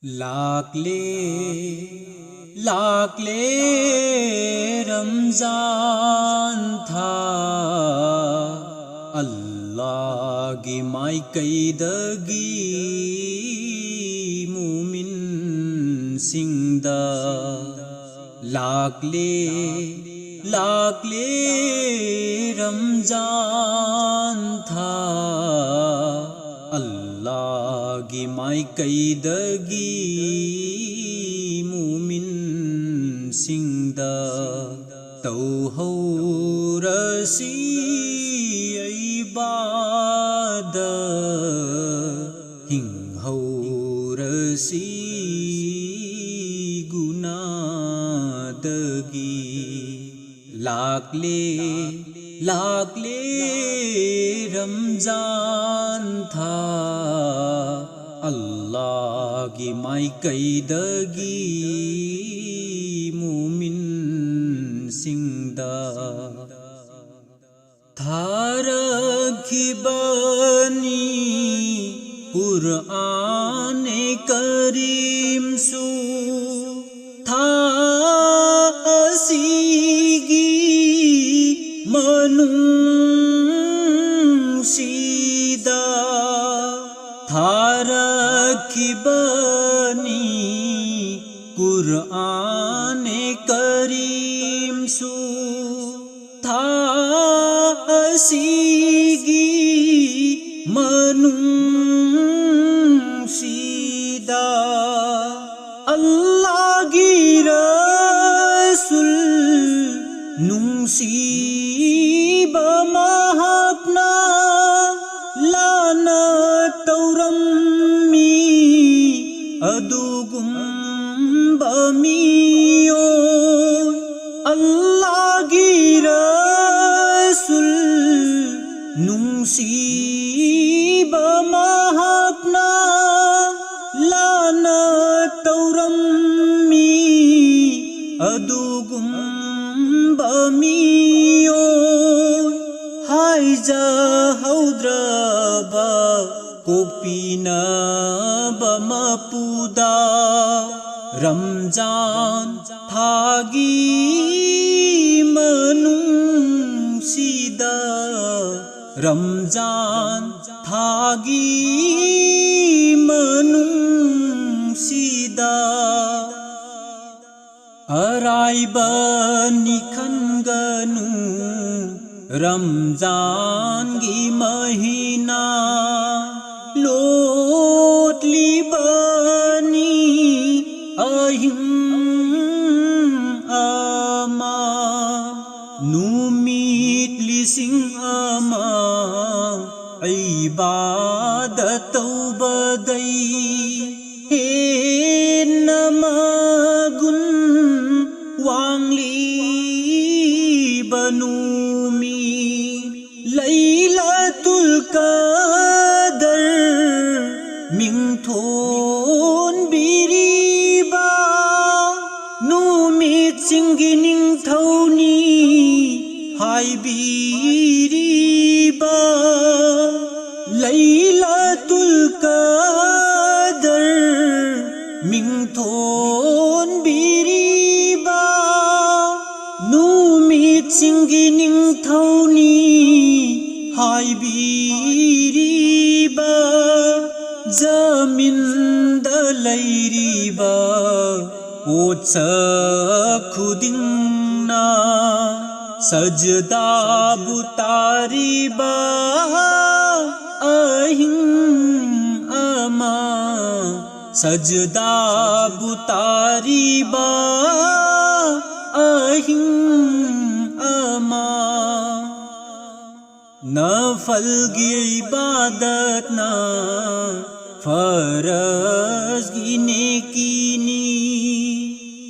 लाकले लाकले रमजान था अल्लाह की माइकैदगी मुमिन सिंदा लाकले लाकले रमजान था अल्लाह की माइकैदगी मुमिन सिंदा तौहौ रसी इबाद हिंहौ रसी गुनादगी लाकले लाकले रमजान था अल्लाह की माइकैदगी मुमिन सिंदा था रखिबनी कुरआन करीम सु था असीगी मनुसीदा था रखिबनी कुरआन करीम सु था असीगी मनुसीदा अल्लाह की रसूल नुसीब महकना लाना तौरम्मी अदुगुम बमियो अल्लाह की रसूल नुसीब महकना लाना तौरम्मी अदुगुम बमियो हाइजा हौद्रबा कोपिना बमपुदा रमजान थागी मनुसीदा रमजान थागी मनुसीदा अराइबनी खनगनु रमजान की महीना लोटली बनी अहिम आमा नुमीत लिसिंग आमा इबादत बदई हे नमगुन वांगली बनुमी लैलतुल कदर मिंथोन बिरिबा नुमित सिंगिनिंग थौनी हाय बिरिबा लैलतुल कदर मिंथोन बिरिबा नुमित सिंगिनिंग थौनी हाय बिरिबा जमीन दलैरिबा ओत्स खुदिंगना सजदा बुतारिबा अहिं अमा सजदा बुतारिबा अहिं अमा नफल की इबादत ना फरज की नेकीनी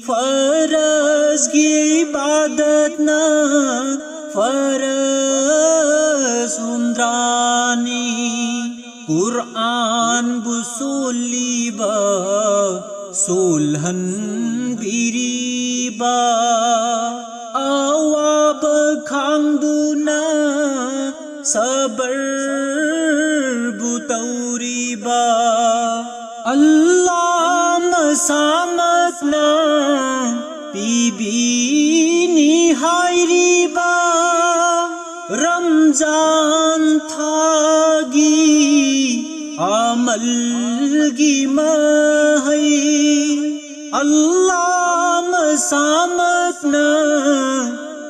फरज की इबादत ना फरज उंद्रानी कुरआन बुसुलिबा सोलहन बिरिबा आवाब खांगदुना सबर बुतौरिबा अल्लाह ꯃꯁꯥꯃꯛꯅ ꯄꯤꯕꯤꯅꯤ ꯍꯥꯏꯔꯤꯕ ꯔꯝꯖꯥꯟ ꯊꯥꯒꯤ ꯑꯃꯜꯒꯤ ꯃꯍꯩ ꯑꯜꯂꯥꯍ ꯃꯁꯥꯃꯛꯅ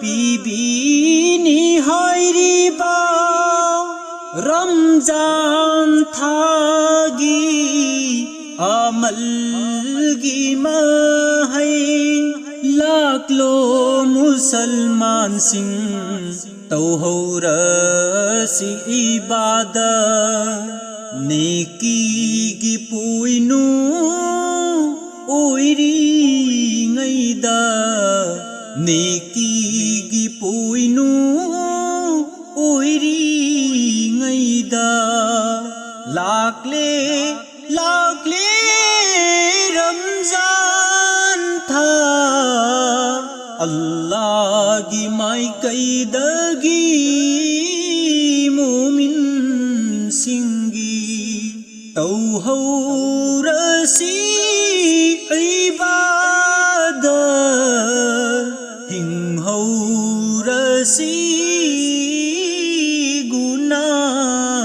ꯄꯤꯕꯤꯅꯤ ꯍꯥꯏꯔꯤꯕ ꯔꯝꯖꯥꯟ ꯊꯥꯒꯤ ꯑꯃꯜꯒꯤ ꯃꯍꯩ ꯂꯥꯛꯂꯣ ꯃꯨꯁꯜꯃꯥꯟꯁꯤꯡ ꯇꯧꯍꯧꯔꯁꯤ ꯏꯕꯥꯗꯠ ꯅꯦꯀꯤꯒꯤ ꯄꯣꯏꯅꯨ ꯑꯣꯏꯔꯤꯉꯩꯗ ꯅꯦꯀꯤꯒꯤ ꯄꯣꯏꯅꯨ ꯑꯣꯏꯔꯤꯉꯩꯗ ꯂꯥꯛꯂꯦ ꯂꯥꯛꯂꯦ ꯔꯝꯖꯥꯟ ꯊꯥ ꯑꯜꯂꯥꯍꯒꯤ ꯃꯥꯏꯀꯩꯗꯒꯤ ꯃꯨꯃꯤꯟꯁꯤꯡꯒꯤ ꯇꯧꯍꯧꯔꯁꯤ ꯏꯕꯥꯗꯠ ꯍꯤꯡꯍꯧꯔꯁꯤ ꯒꯨꯅꯥꯗꯒꯤ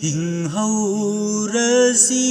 ꯍꯤꯡꯍꯧꯔꯁꯤ